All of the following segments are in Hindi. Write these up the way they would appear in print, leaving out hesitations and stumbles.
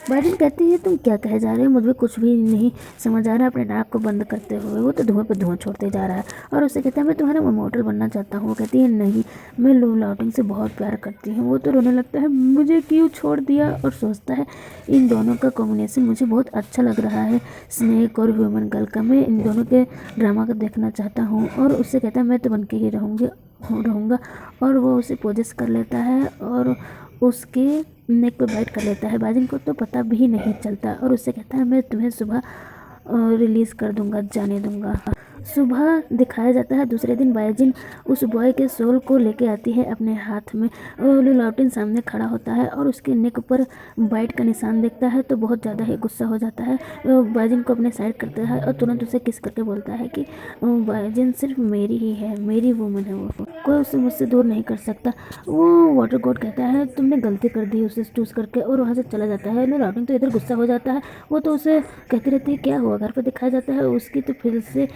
बाजिन कहती है तुम क्या कहे जा रहे हो, मुझे कुछ भी नहीं समझ आ रहा। अपने नाक को बंद करते हुए वो तो धुआं पे धुआं छोड़ते जा रहा है और उससे कहता है मैं तुम्हारा मॉडल बनना चाहता हूँ। वो कहती है नहीं, मैं लू लाउटिंग से बहुत प्यार करती हूँ। वो तो रोने लगता है मुझे क्यों छोड़ दिया और सोचता है इन दोनों का कॉम्बिनेशन मुझे बहुत अच्छा लग रहा है, स्नेक और ह्यूमन गर्ल का। मैं इन दोनों के ड्रामा को देखना चाहता हूँ। और उससे कहता है मैं तो बन के ही रहूँगा। और वो उसे पोजेस कर लेता है और उसके नेक पे बाइट कर लेता है। बाजिन को तो पता भी नहीं चलता और उससे कहता है मैं तुम्हें सुबह रिलीज़ कर दूंगा, जाने दूंगा। सुबह दिखाया जाता है दूसरे दिन बाजिन उस बॉय के सोल को लेके आती है अपने हाथ में। लू लाउटिन सामने खड़ा होता है और उसके नेक पर बाइट का निशान देखता है तो बहुत ज़्यादा ही गुस्सा हो जाता है। बाजिन को अपने साइड करता है और तुरंत उसे किस करके बोलता है कि बाजिन सिर्फ मेरी ही है, मेरी वुमन है, वो कोई उसे मुझसे दूर नहीं कर सकता। वो वाटर गॉड कहता है तुमने गलती कर दी उसे चूज़ करके, और वहाँ से चला जाता है। लू लाउटिन तो इधर गुस्सा हो जाता है। वो तो उसे कहती रहती है क्या हुआ। घर पर दिखाया जाता है उसकी तो फिर से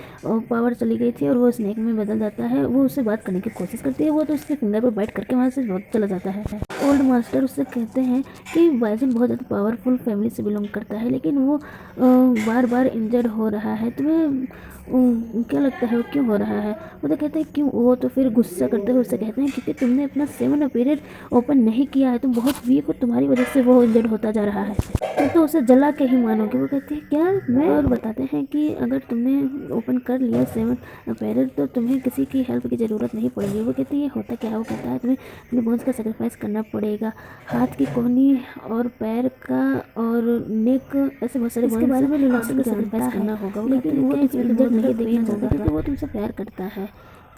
पावर चली गई थी और वो स्नेक में बदल जाता है। वो उससे बात करने की कोशिश करती है, वो तो उसके फिंगर पर बाइट करके वहाँ से चला जाता है। ओल्ड मास्टर उससे कहते हैं कि बाजिन बहुत ज़्यादा पावरफुल फैमिली से बिलोंग करता है लेकिन वो बार बार इंजर्ड हो रहा है। तुम्हें क्या लगता है वो क्यों हो रहा है। वो तो कहते हैं क्यों। वो तो फिर गुस्सा करते हुए उससे कहते हैं क्योंकि तुमने अपना 7 पीरियड ओपन नहीं किया है, तुम बहुत वीक हो, तुम्हारी वजह से वो इंजर्ड होता जा रहा है, तो उसे जला के ही मानोगे। वो कहती है क्या मैं। और बताते हैं कि अगर तुमने ओपन कर लिया 7 पीरियड तो तुम्हें किसी की हेल्प की ज़रूरत नहीं पड़ेगी। वो कहती है होता क्या है। वो कहता है तुम्हें अपने बोन्स का सेक्रीफाइस करना पड़ेगा, हाथ की कोहनी और पैर का और नेक, ऐसे बहुत सारे बोन्स बारे में सेक्रीफाइस करना होगा। लेकिन वो इंजर्ड नहीं देखना चाहता क्योंकि वो तुमसे प्यार करता है,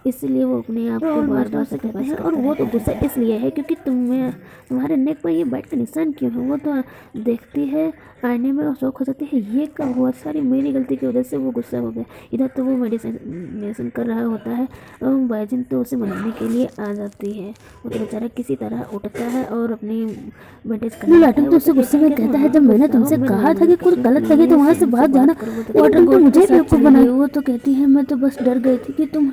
इसलिए वो अपने आप को बार बार सेक्रीफाइस करता है। और वो तो गुस्सा इसलिए है क्योंकि तुम्हारे नेक पर ये बाइट का निशान क्यों है। वो तो देखती है आईने में और शौक हो जाती है ये कब हुआ, सारी मेरी गलती की वजह से वो गुस्सा हो गया। इधर तो वो मेडिसिन कर रहा होता है और बाजिन तो उसे मनाने के लिए आ जाती है। वो तो बेचारा किसी तरह उठता है और अपनी बैंडेज करने लगता है। तो उससे गुस्से में कहता है जब मैंने तुमसे कहा था कि कुछ गलत लगे तो वहाँ से भाग जाना, वाटर गॉड मुझे बेवकूफ़ बनाई। वो तो कहती है मैं तो बस डर गई थी कि तुम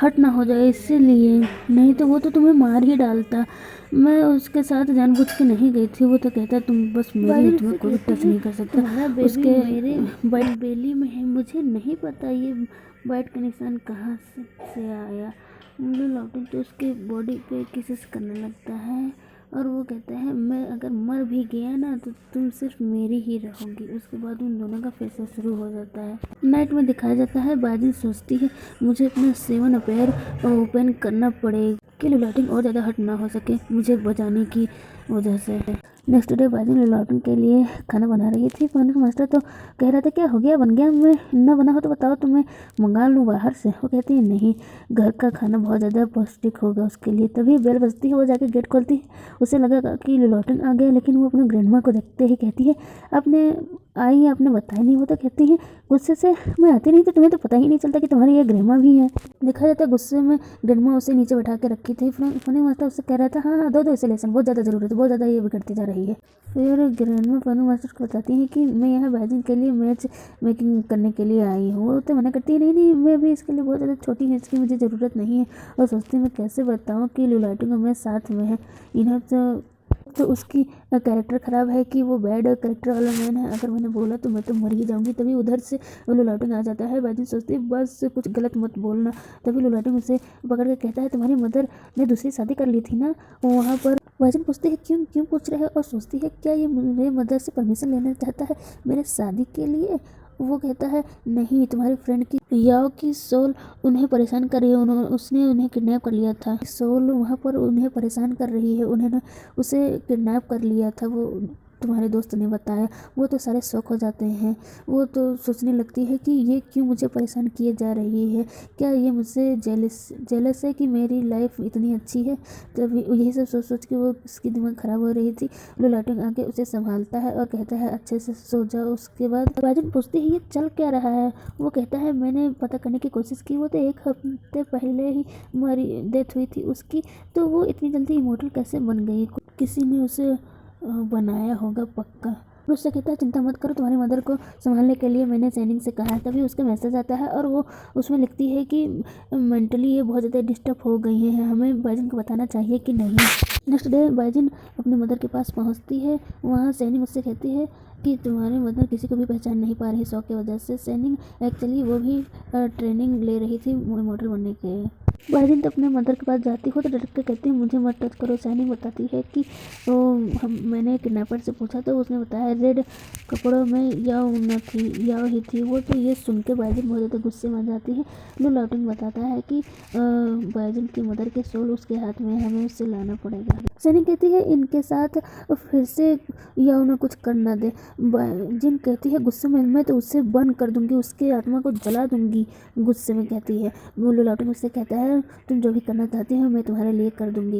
हट ना हो जाए इसीलिए, नहीं तो वो तो तुम्हें मार ही डालता। मैं उसके साथ जानबूझ के नहीं गई थी। वो तो कहता है तुम बस मेरी, तुम्हें कोई टच नहीं कर सकता। उसके मेरे बाइट बेली में है, मुझे नहीं पता ये बाइट का निशान कहाँ से आया। लू लाउटिन तो उसके बॉडी पे किसेस करने लगता है और वो कहता है मैं अगर मर भी गया ना तो तुम सिर्फ मेरी ही रहोगी। उसके बाद उन दोनों का फिर से शुरू हो जाता है। नाइट में दिखाया जाता है बाजिन सोचती है मुझे अपना 7 पैर ओपन करना पड़ेगा कि लू लाउटिन और ज़्यादा हट ना हो सके मुझे बचाने की वजह से। नेक्स्ट डे बाजिन लू लाउटिन के लिए खाना बना रही थी। फॉरेन मास्टर तो कह रहा था क्या हो गया, बन गया। मैं न बना हो तो बताओ तो मैं मंगा लूँ बाहर से। वो कहती है नहीं, घर का खाना बहुत ज़्यादा पौष्टिक होगा उसके लिए। तभी बेल बजती है, वो जाके गेट खोलती है। उसे लगा कि लू लाउटिन आ गया लेकिन वो अपने ग्रैंडमा को देखते ही कहती है आपने आई आपने बताया नहीं। वो तो कहती है गुस्से से मैं आती नहीं तो तुम्हें तो पता ही नहीं चलता कि तुम्हारी ये ग्रैंडमा भी है। दिखाया जाता है गुस्से में ग्रैंडमा उसे नीचे बैठा के रखी थी। फनी मास्टर उससे कह रहा था हाँ दो इसे लेसन, बहुत ज़्यादा ज़रूरत है, बहुत ज़्यादा ये बिगड़ती जा रही है। फिर ग्रैंडमा फनी मास्टर को बताती है कि मैं यहाँ बाजिन के लिए मैच मेकिंग करने के लिए आई हूँ। वो तो मना करती है नहीं मैं भी इसके लिए बहुत ज़्यादा छोटी हूँ, इसकी मुझे ज़रूरत नहीं है। और सोचती मैं कैसे बताऊँ कि लू लाउटिन और मैं साथ में है। इन्हें तो उसकी कैरेक्टर ख़राब है कि वो बैड कैरेक्टर वाला मैन है, अगर मैंने बोला तो मैं तो मर ही जाऊंगी। तभी उधर से लू लाउटिन आ जाता है। बाजिन सोचती है बस कुछ गलत मत बोलना। तभी लू लाउटिन उसे पकड़ के कहता है तुम्हारी मदर ने दूसरी शादी कर ली थी ना। वहाँ पर बाजिन पूछती है क्यों पूछ रहे हैं और सोचती है क्या ये मेरे मदर से परमिशन लेना चाहता है मेरे शादी के लिए। वो कहता है नहीं, तुम्हारी फ्रेंड की याओ की सोल उन्हें परेशान कर रही है, उसने उन्हें किडनैप कर लिया था। सोल वहाँ पर उन्हें परेशान कर रही है, उन्हें उसे किडनैप कर लिया था, वो तुम्हारे दोस्त ने बताया। वो तो सारे शौक हो जाते हैं। वो तो सोचने लगती है कि ये क्यों मुझे परेशान किए जा रही है, क्या ये मुझसे जेलस है कि मेरी लाइफ इतनी अच्छी है। तभी यही सब सोच के वो उसकी दिमाग ख़राब हो रही थी। लू लाउटिन आके उसे संभालता है और कहता है अच्छे से सो जाओ। उसके बाद बाजिन पूछती है ये चल क्या रहा है। वो कहता है मैंने पता करने की कोशिश की, वो तो 1 हफ्ते पहले ही डेथ हुई थी उसकी, तो वो इतनी जल्दी इमोर्टल कैसे बन गई। किसी ने उसे बनाया होगा पक्का। और उससे कहता है चिंता मत करो, तुम्हारी मदर को संभालने के लिए मैंने सैनिक से कहा है। तभी उसका मैसेज आता है और वो उसमें लिखती है कि मेंटली ये बहुत ज़्यादा डिस्टर्ब हो गई हैं, हमें बाइजिन को बताना चाहिए कि नहीं। नेक्स्ट डे बाइजिन अपनी मदर के पास पहुंचती है। वहाँ सैनिक उससे कहती है कि तुम्हारी मदर किसी को भी पहचान नहीं पा रही शौक की वजह से। सैनिक एक्चुअली वो भी ट्रेनिंग ले रही थी मॉडल बनने के। बाइजिन तो अपने मदर के पास जाती हो तो डर के कहती है मुझे मत टच करो। सैनिक बताती है कि मैंने किडनैपर से पूछा तो उसने बताया रेड कपड़ों में याओ ही थी वो। तो ये सुन के बाइजिन बहुत ज़्यादा गुस्से में आ जाती है। लो लाउटिंग बताता है कि बाइजिन की मदर के सोल उसके हाथ में है, हमें उससे लाना पड़ेगा। सैनिक कहती है इनके साथ फिर से याओ ना कुछ कर ना दे। बाइजिन कहती है गुस्से में मैं तो उससे बंद कर दूंगी, उसके आत्मा को जला दूंगी, गुस्से में कहती है। लो लाउटिंग उससे कहता है तुम जो भी करना चाहती हो मैं तुम्हारे लिए कर दूंगी।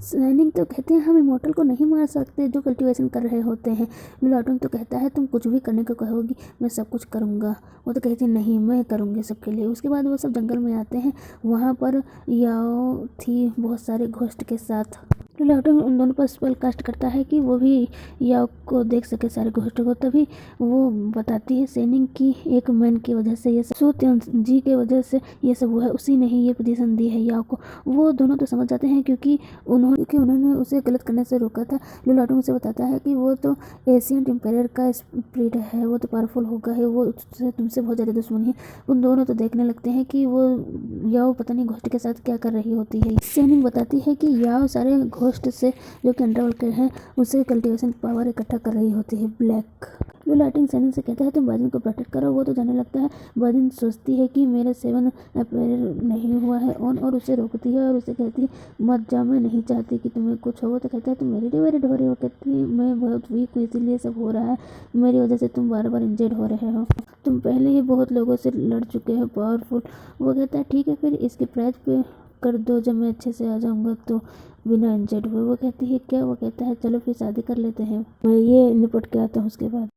सैनिक तो कहते हैं हम इमोर्टल को नहीं मार सकते जो कल्टीवेशन कर रहे होते हैं। लाउटिंग तो कहता है तुम कुछ भी करने को कहोगी मैं सब कुछ करूँगा। वो तो कहती है नहीं मैं करूँगी सबके लिए। उसके बाद वो सब जंगल में आते हैं। वहाँ पर याओ थी बहुत सारे घोस्ट के साथ। लाउटिंग उन दोनों पर स्पेल कास्ट करता है कि वो भी याओ को देख सके सारे घोस्ट को। तभी वो बताती है सैनिक की एक मैन की वजह से ये सब सू जी के वजह से ये सब हुआ है, उसी ने ही ये पोजीशन दी है याओ को। वो दोनों तो समझ जाते हैं क्योंकि उन्होंने उसे गलत करने से रोका था। लाउटिंग उसे बताता है कि वो तो एशियन एम्पायर का स्पिरिट है, वो तो पावरफुल होगा है, वो तुमसे बहुत ज़्यादा दुश्मनी है। उन दोनों तो देखने लगते हैं कि वो याओ पता नहीं घोस्ट के साथ क्या कर रही होती है। सैनिक बताती है कि याओ सारे घोस्ट से जो कि अंडरवर्ल्ड के हैं उसे कल्टीवेशन पावर इकट्ठा कर रही होती है ब्लैक। लाइटिंग सैनिक से कहता है तुम बाजिन को प्रोटेक्ट करो। वो तो जाने लगता है। बाजिन सोचती है कि मेरा 7 अपेयर नहीं हुआ है ऑन और उसे रोकती है और उसे कहती है मत जाओ, मैं नहीं चाहती कि तुम्हें कुछ हो। वो तो कहता है तुम मेरी डिवाइडेड हो रही हो। कहती है मैं बहुत वीक हूँ इसीलिए सब हो रहा है, मेरी वजह से तुम बार बार इंजर्ड हो रहे हो, तुम पहले ही बहुत लोगों से लड़ चुके हो पावरफुल। वो कहता है ठीक है फिर इसके प्राइस पे कर दो, जब मैं अच्छे से आ जाऊँगा तो बिना इंजर्ड हुए। वो कहती है क्या? वो कहता है चलो फिर शादी कर लेते हैं, मैं ये निपट के आता हूँ उसके बाद।